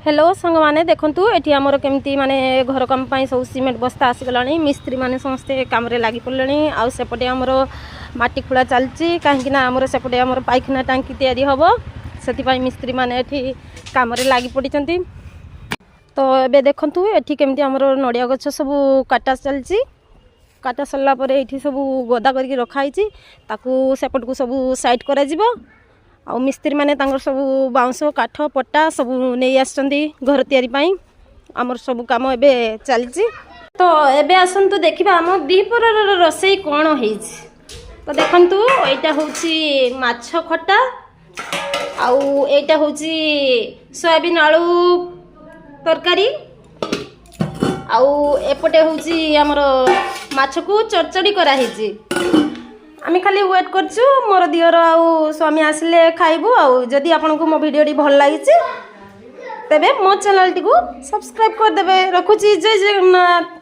Hello सांग मैंने देखु ये आमर केमती माने घर काम सब सीमेंट बस्ता आसीगला मिस्त्री मैंने समस्ते कम लगी पड़े आउपटे आमर माटी खोला चलती कहीं आमर सेपटे आमर पाइखाना टांकी तैयारी हम से मिस्त्री मैंने कम लगी पड़ी। तो ये देखु ये केमती आमर नड़िया गछ सब काटा चलती काटा सरला ये सब गदा करके रखाई सेपट को सब साइड करा आ मिस्त्री मैंने सब बाउंश काठ पट्टा सब नहीं आसछंती घर तैयारी पाई आमर सब काम एबे चलची। तो एबे आसंतु देखिबा आम दीपर रोसई कौन होईछि। तो देखंतु एटा होछि माछ खट्टा आउ एटा होछि सोयाबीन आलू तरकारी आउ एपटे होछि आमर माछ को चरचड़ी करा हिछि। आम खाली वेट करछु मोर दियर आउ स्वामी आसिले खाइबू आउ जदि आपनको मो वीडियो भल लगी तेबे मो चैनल टी को सब्सक्राइब कर देबे। रखुची जय जगन्नाथ।